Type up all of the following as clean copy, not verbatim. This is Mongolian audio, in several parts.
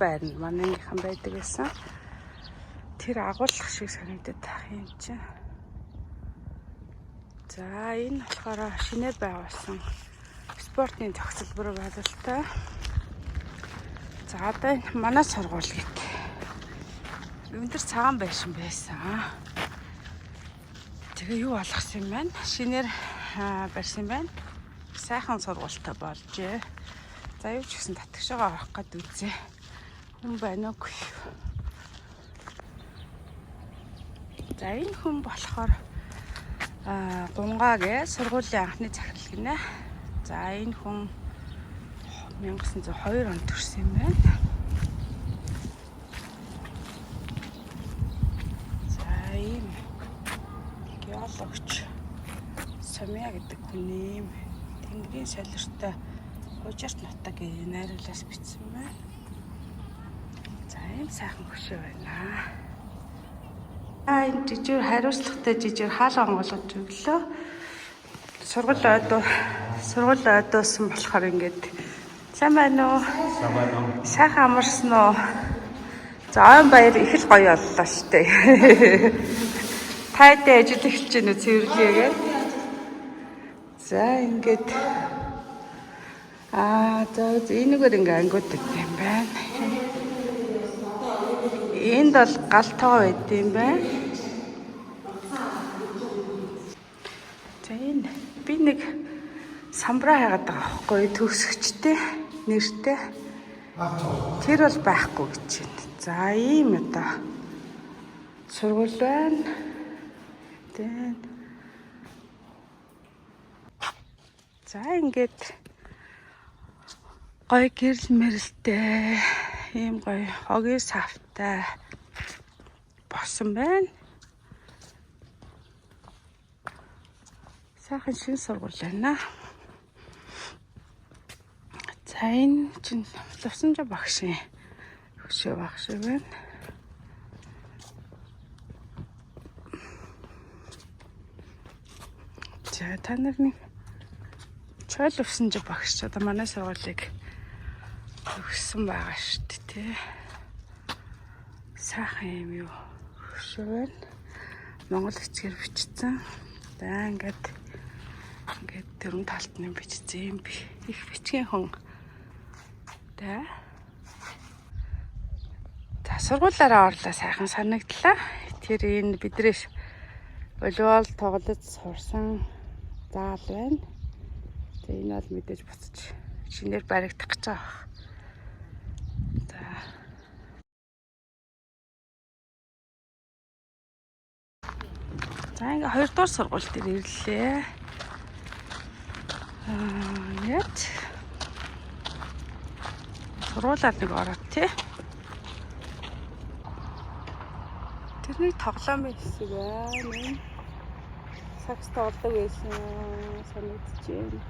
байна. Манайхан байдаг гэсэн. Тэр агуулгах шиг санагдаад тах юм чинь. За энэ болохоор шинээр байгуулсан спортын зохицолбор байгуулалтаа. За одоо манай сургууль гэдэг. Өндөр цагаан байшин байсан. Тэгээ юу болгосон юм бэ? Шинээр барьсан байна. Сайхан сургуультай болжээ. За юу ч гэсэн татгшаага авах гээд үзье. Хүн байна уугүй. За энэ хүн болохоор Гунгаа сургуулийн анхны захирал гинэ. За энэ хүн 1902 онд төрсэн юм байна. За ийм геологч Сумья гэдэг хүн юм. Тэнгэрийн солиртой Хужирт нутаг гэж найруулаас бичсэн байна. За ийм сайхан хөшөө байна. Энэ жижиг хариуцлагатай жижиг хаалга онгойлгож өглөө. Сургууль ойдуулсан болохоор ингээд сайн байна уу? Сайхан амарсан уу? За ойн баяр их л гоё боллоо шүү дээ. Тайдаа ажил эхэлж гэнэ цэвэрлэгээд. За ингээд за энэгээр ингээ ангууд өгд юм байна. Энд бол галтгаа байд юм байна. За энэ би нэг самбраа хайгаад байгаа байхгүй төгсөгчтэй нэртэй. Тэр бол байхгүй гэж байна. За ийм одоо сургууль байна. За ингээд гоё гэрэл мэрэлтэй ийм гоё хогийн савтай босон байна. Сайхан шин сургууль байна. За энэ чинь Лувсанжаа багшийн хөшөө багш байна. За та нарны Чойл Лувсанжаа багш одоо манай сургуулийг өгсөн байгаа шүү дээ тий. Сайхан юм юу хөшөө байна. Монгол хичээр бичсэн. За ингээд дөрөв талд нь бичсэн юм би. Их бичгийн хүн. За сургуулаараа орлоо сайхан санагдлаа. Тэр энэ бидрээс волейбол тоглож сурсан заал байна. За энэ бол мэдээж буцаж шинээр баригдах гэж байгаа. За ингээ 2 дугаар сургууль дээр ирлээ. Яд сургуулаар нэг ороод тий. Тэрний тоглоомын хэсэг байна. Сакс тоглодог байсан санагдаж байна.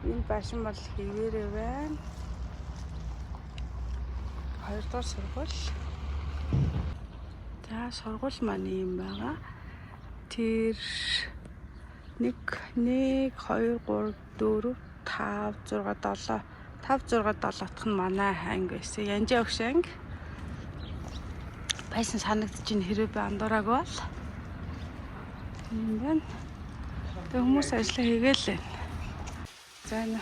Энэ башин бол хэвээрээ байна. 2 дугаар сургууль. За сургууль маань юм байгаа. Тэр 1 2 3 4 5 6 7 5 6 7 дахь нь манай анги байсан. Янжаа өгш анги. Байсан санагдаж ин хэрэг би андуураг бол. Юм байна. Тэг хүмүүс ажиллаа хийгээл байна. За энэ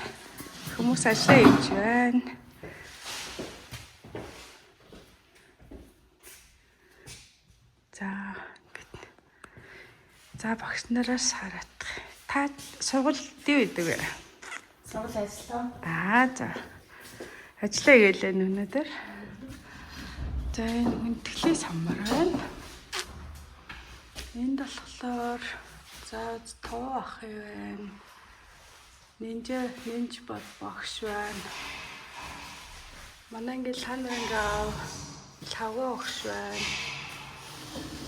хүмүүс ажиллаа хийж байна. За багш нараас хараадах. Та сургууль дий байдаг вэ? Сургууль ажиллаа. За. Ажиллаа гэлээ өнөөдөр. За энэ хүндэтгэлийн самбар байна. Энд болохоор за тоо ах юм. Нинж бод багш байна. Манай ингээл ханангаа лавга багш байна.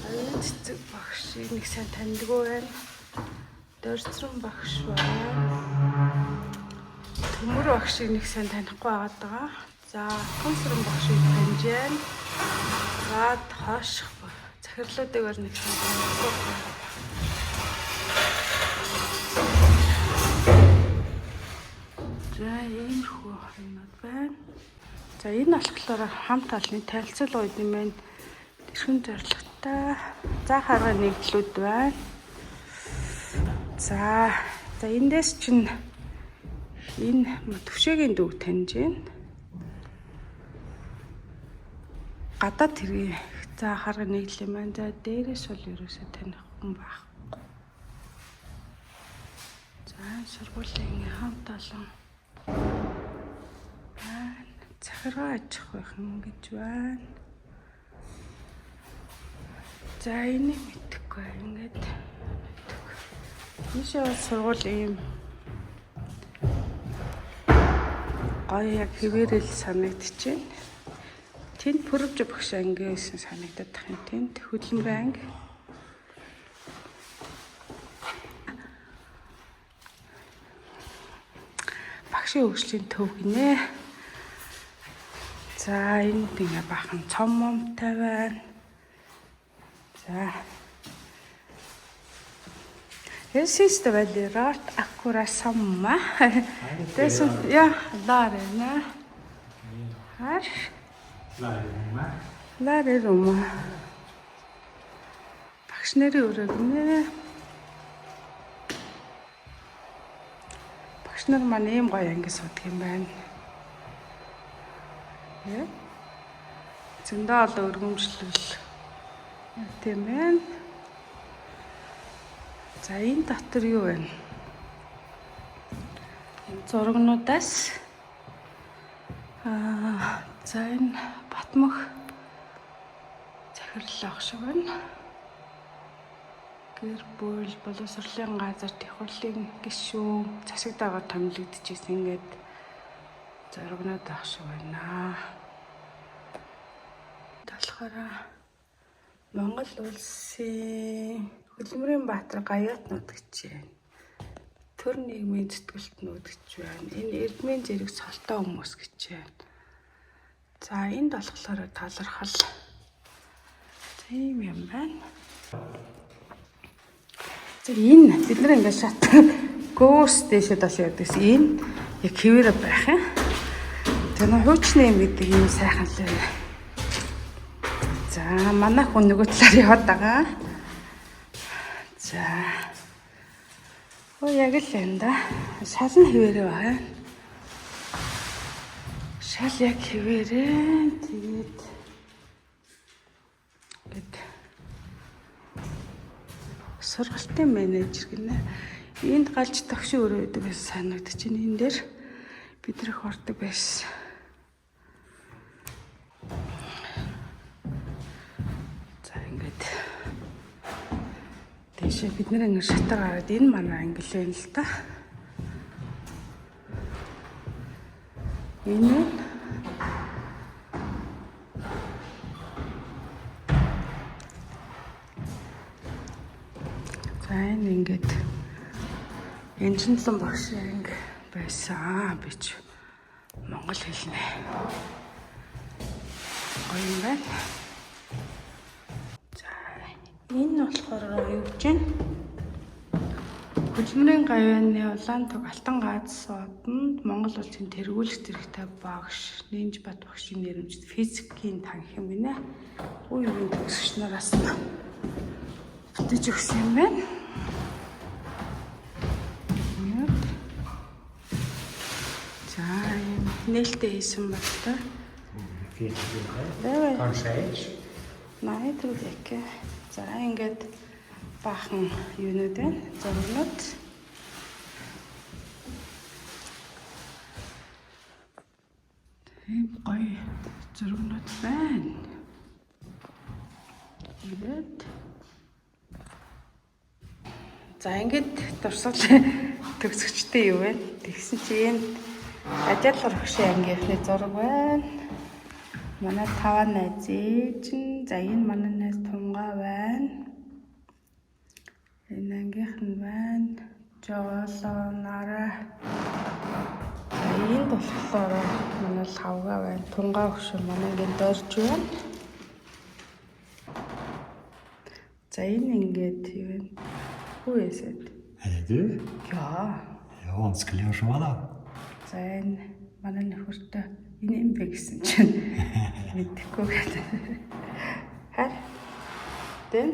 Аюун цэцэг багш нэг сайн таньдгүй байна. Дөрцрөн багш байна. Төмөр багшийг нэг сайн танихгүй байгаа. За консерн багшийг таньж байна. За хоош захирлуудыг бол нэг сайн танихгүй байна. За ийм хүү юмнууд байна. За энэ болохоор хамт олонний танилцал ууд юм байна. Тэрхэн зорилготой заа харгын нэгдлүүд байна. За эндээс чинь энэ төвшөөгийн дүүг таньж байна. Гадаад тэргийн заа харгын нэгдэл юм байна. За дээрээс бол ерөөсөө таних хүн байхгүй. За сургуулийн хамт олон захиргаа аж ахуйн гэж байна. За энийг мэдэхгүй ингээд ийшээ сургууль ийм гоё яг хэвээрэл санагдчихээн. Тэнд Пүрэвж багш анги байсан санагдаад тах юм. Тэнд Хөдөлмөрийн анги. Багшийн хөгжлийн төв гинэ. За энэ тэгээ бахан цом момтой байна. За Esisto väldigt rart akkurat samma. Det är som, ja, lärarna. Här. Lärarrummet. Багш нарын өрөө гинэ. Багш нар маань ийм гоё анги суудаг юм байна. Яа. Зөндөө олон өргөмжлөл. Тийм ээ. За энэ дотор юу вэ? Зургнуудаас за энэ Батмөх захирлал авах шиг байна. Гэр бүл боловсролын газар тэхүүрлийн гишүүн засаг дагаар томилогдчихсэн ингээд зургнууд авах шиг байна. Талхаараа Монгол улсын Хөдөлмөрийн Баатар гаяатнууд гэж байна. Төр нийгмийн зүтгэлтнүүд гэж байна. Энэ эрдмийн зэрэг солтой хүмүүс гэж байна. За энд болохоор талархал. Тийм юм байна. За энэ бид нар ингээд шат гоос дэшэд аш ядагс энэ яг хэвээр байх юм. Тэр нь хуучны юм гэдэг юм сайхан л байна. За манай хүн нөгөө талаар яваад байгаа. За. Яг л энэ да. Шал нь хэвээрээ байна. Шал яг хэвээрээ. Тэгээд сургалтын менежер гинэ. Энд галж тогшин өрөө өгдөг байсан санагдаж байна. Энэ дээр бид нэх ордог байсан. Тэшээ бид нэр ингэ шатар гараад энэ манай англи байна л та. Энэ за энэ ингээд энжинлэн багшийн анги байсан бич монгол хэлнэ. Гоё юм байна. Энэ болохоор юу гэж вэ? Хөдөлмөрийн гавьяаны Улаантуг Алтан гааз сууданд Монгол улсын тэргүүлэх зэрэгтэй багш Нинж Бат багшийн нэрмжид физикийн танх юм гинэ. Үе үеийн төгсөгч нараас бүтэж өгсөн юм байна. За нээлттэй хийсэн баг та. Наа түрүүлээ. За ингээд баахан юунууд байна. Зургнууд. Тийм гоё зургнууд байна. Ингээд. За ингээд дурсгал төгсөгчтэй юу вэ? Тэгсэн чи энэ ажил урагшийн ангийнхны зураг байна. Манай таван найз чинь за энэ манай найз Тунгаа байна. Энэ ангийнх нь байна. Жолонара. Энэ болохоор манай Лавга байна. Тунгаа өгшөр манай ингээд дөрж байна. За энэ ингээд юу вэ? Hur är det? Är det du? Ja. Ja, skulle jag vara. Sen mannen hörde Энэ юм бэ гэсэн чинь мэдэхгүй гэдэг. Här. Den.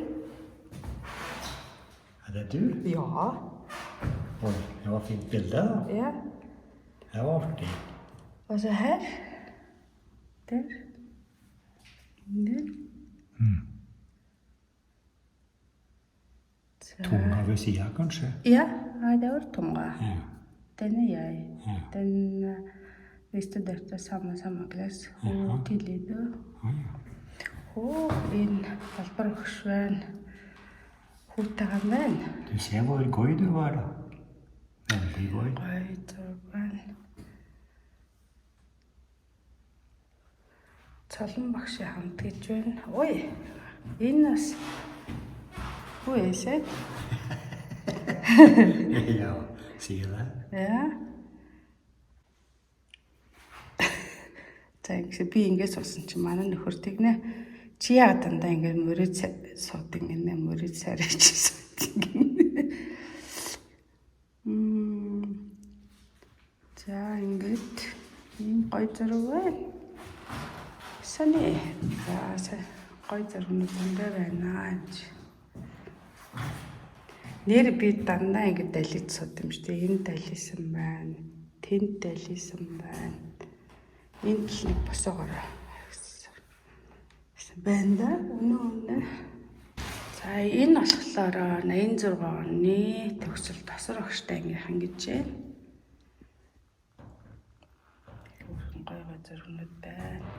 Er det du? Ja. Oj, det var fint bilder. Ja. Det var artigt. Och så här. Där. Den. Tunga ved siden, kanskje? Ja, det var tunga. Ja. Den är jag. Ja. Den visste detta samma klass. Och tillid. Oj, ja. Och in alparokshvan. Hutamen. Du ser hvor gøy du var da. Veldig gøy. Гойдорган. Цолон багш хамт гэж байна. Ой. Энэ бас Hoe is het? Ja, zie je dat? Ja. За ингэ би ингэж суусан чи манай нөхөр тэгнэ. Чи яагаад дандаа ингэ мөрөд суудаг гинэ мөрөд сарич суудаг. За ингэж ийм гой зураг байна. Сони. За гой зургууд зөндөө байна. Нэр би дандаа ингэ далиж сууд юм шүү дээ. Энэ далисан байна. Тэнд далисан байна. Энэ талыг босоогоорой гэсэн байна да. Өнөө. За энэ болохоор 86 оны төгсөл тосор огштой ангийнхан гэж байна. Гой гой зургууд байна.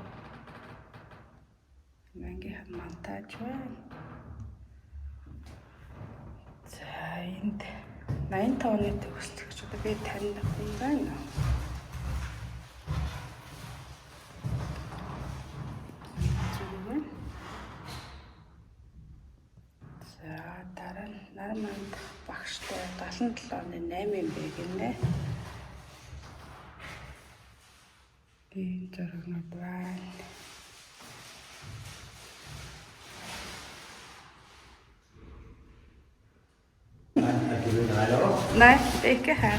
Ангийнхан монтаж байна. За энд 85 оны төгсөл гэж одоо би таних юм байна. За дараа нь Нарманд багштай 77 оны 8 юм бэ гинэ. Энэ зургууд байна. Nej, det er ikke her.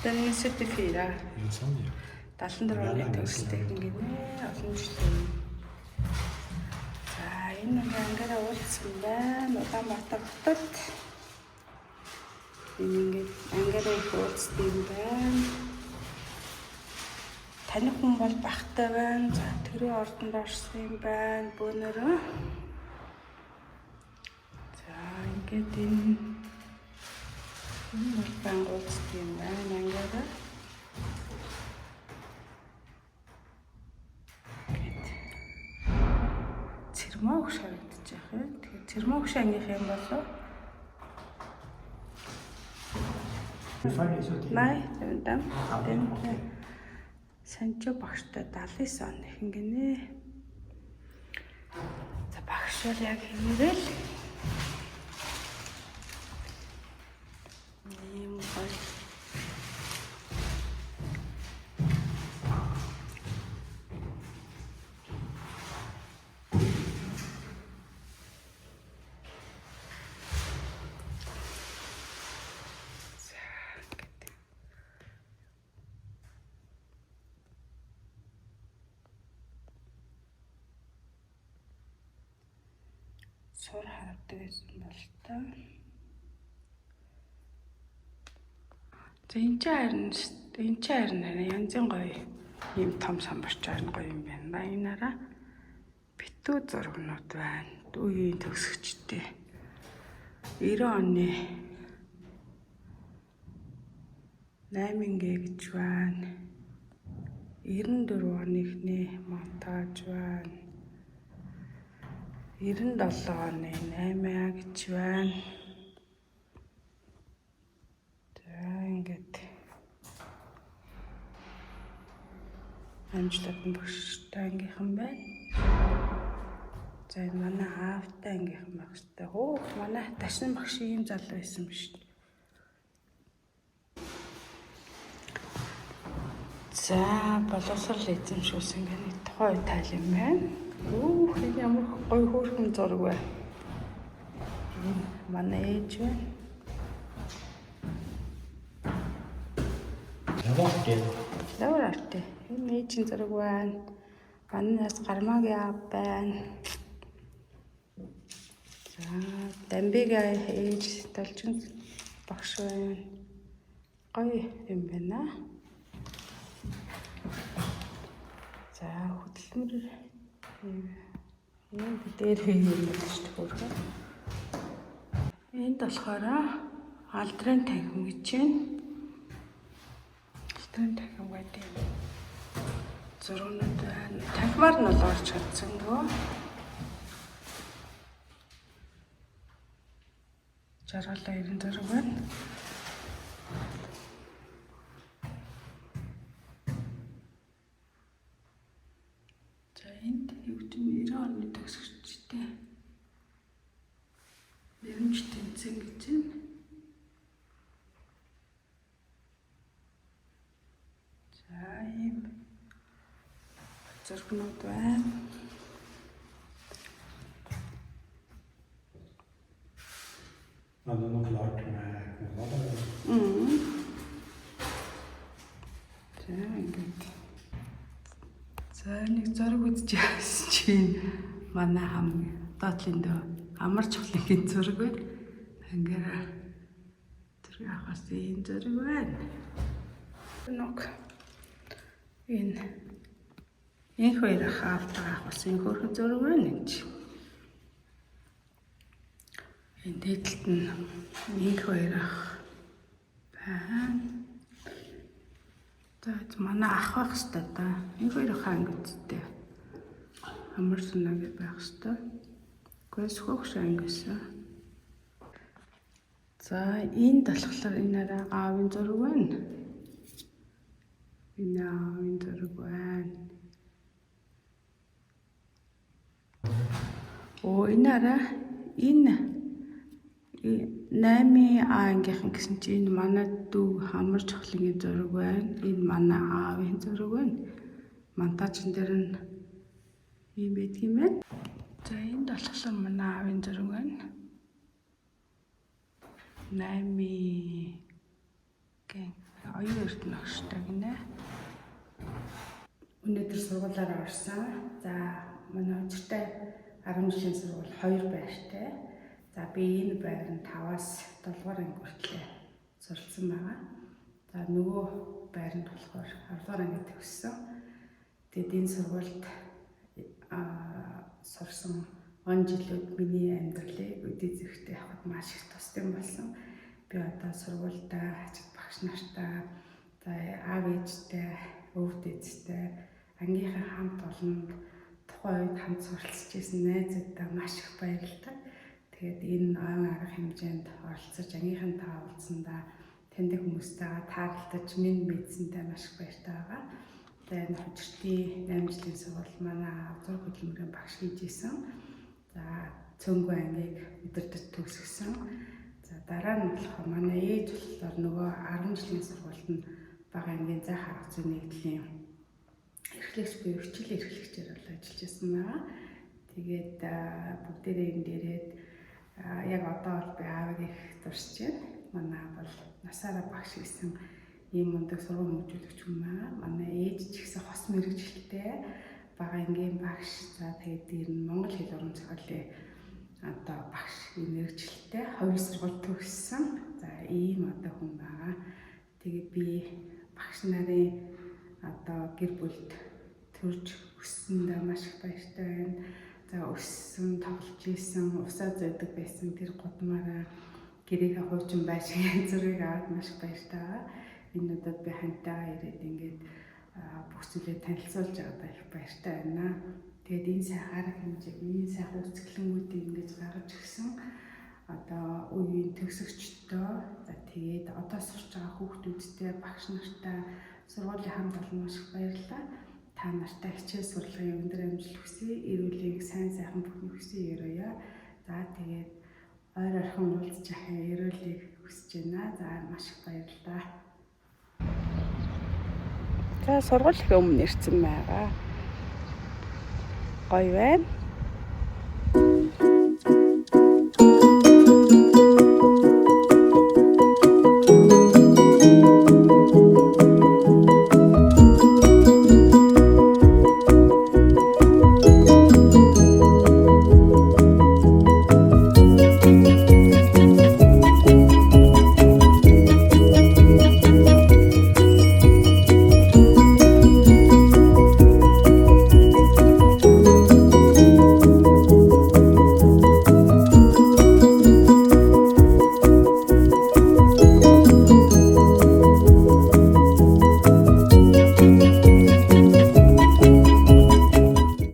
Den er 74. Er det sånn, ja? 74 оны төгсөлтэй гинэ. Олон жилийн. За энэ ангаараа уулзсан байна. Улаанбаатар хотод. Энэ ингээд ангаараа их уулзсан юм байна. Таних хүн бол багтай байна. За төрийн ордонд орсон юм байна. Бөөнөрөө. За ингээд энэ бол уулзсан юм байна. Ангаараа. Цэрмаа өгш харагдаж байгаа юм. Тэгэхээр цэрмаа өгш ангийнх юм болов? Nej, dem. Санчо багштай 79 он их гинэ. За багш бол яг хэмээл. Ийм гой. Сур харагддаг гэсэн бол та. За энэ ч харин янзын гоё ийм том самбарч харин гоё юм байна. Энаараа битүү зургнууд байна. Үеийн төгсөгчтэй. 90 оны 8 гэж байна. 94 оны ихний монтаж байна. 97 оны 8 гэж байна. За ингээд амжилттай багштай ангийнхан байна. За энэ манай аавтай ангийнхан байх хэрэгтэй. Хөө манай ташин багш ийм залуу байсан биш. За боловсрол эзэмшүүлсэн гэнэ тухай тайл юм байна. Энэ ямар гоё хөөрхөн зураг вэ? Манай ээж байна. Det var artigt. Лавр арт. Энэ ээжийн зураг байна. Манайс гармаагийн аав байна. За, Дамбига ээж толчин багш байна. Гоё юм байна. За, хөдөлмөр юм дээр юм шүү дээ. Энд болохоор алдрын танхим гэж байна. Алдрын танхим гэдэг зургууд байна. Танхимаар нь бол орж чадсангүй. Жаргалаа 90 зураг байна. За энд юу гэдэг нь 90 оны төгсөгчтэй. Нэрмж тэмцэн гэж байна. За ийм зургууд байна. Надад nog laat mij. За ингээд. За нэг зураг үзчихсэн чинь манай хамгийн доотлын дөө амар чухлын зураг байна. Ингээд тэр яхаас энэ зураг байна. Нэг энэ хоёр хаалтаа авах бас энэ хөрхөн зураг байна гэж. Энэ дэдэлт нь энэ хоёр ах байна. За манай ах байх хэвээр та. Энэ хоёр ах ангидтэй. Амар санаатай байх хэвээр. Гэхдээ хөх ангисан. За энэ болохоор энэ арай аавын зураг байна. Энэ аавын зураг байна. Энэ арай энэ 8 ангийнхан гэсэн чинь энэ манай дүү хамар чухлын зураг байна. Энэ манай аавын зураг байна. Монтажн дээр нь ийм байдаг юм байна. За энд болохоор манай аавын зураг байна. 8 гэн оюун эрдэнэ багштай гинэ. Өнөөдөр сургуулаараа орсон. За манай өчигтэй 10 жилийн сургууль 2 байртай. За би энэ байр нь 5-аас 7 дугаар анги хүртэл суралцсан байгаа. За нөгөө байр нь болохоор 10 дугаар анги төгссөн. Тэгэд энэ сургуульд сурсан он жилүүд миний амьдралыг үдээ зэрэгтэй явахад маш их тусдсан болсон. Би одоо сургуультай ачаад багш нартай, за аав ээжтэй, өвд ээжтэй, ангийнхаа хамт олонд тухайн үед хамт суралцж ирсэн найзуудтай маш их баярлалаа. Тэгээд энэ оюун арга хэмжээнд оролцож ангийнхантайгаа уулзсандаа таньдаг хүмүүстэйгээ таарлаж минь мэдсэнтэй маш их баяртай байгаа. Тэгээд энэ хүчирхтийн 8 жилийн сургууль манай зураг хөдөлмөрийн багш хийж исэн. За цөөнгүй ангийг өдөртөж төгсгсөн. За дараа нь болохоор манай ээж болохоор нөгөө 10 жилийн сургуульд нь бага ангийн зай харах зүйн нэгдлийн эрхлэгч буюу хичээл эрхлэгчээр бол ажиллаж байсан байгаа. Тэгээд бүгдээрээ энэ дээрээд яг одоо бол би аавыг их дурсаж байна. Манай аав бол насаараа багш гэсэн ийм мундаг сургууль хөгжүүлэгч хүн байгаа. Манай ээж ч ихсэн хос мэрэгчлээ бага ангийн багш. За тэгээд дээр нь Монгол хэл уран зохиолын одоо багш мэрэгчлээ 2 сургууль төгссөн. За ийм одоо хүн байгаа. Тэгээд би багш нарын одоо гэр бүлд төрж өссөндөө маш их баяртай байна. За өссөн, тоглож исэн, усаа зөөдөг байсан тэр гудмаараа гэрээгээ хуучин байшин зургийг аваад маш их баяртай байгаа. Энэ удаад би хантайгаа ирээд ингээд бүх зүйлээ танилцуулж байгаадаа их баяртай байна. Тэгээд энэ сайхан арга хэмжээг, энэ сайхан үзэсгэлэнгүүдийг ингэж гаргаж өгсөн одоо үеийн төгсөгчдөө, за тэгээд одоо сурч байгаа хүүхдүүдтэй, багш нартай, сургуулийн хамт олон маш их баярлалаа. Та нартай хичээл сурлагын өндөр амжилт хүсье. Эрүүлэг сайн сайхан бүхний хүсье өрөөё. За тэгээд ойр орхон уулзж ахын эрүүлэг хүсэж байна. За маш их баярлалаа. За сургууль их өмнө ирсэн байгаа. Гоё байна.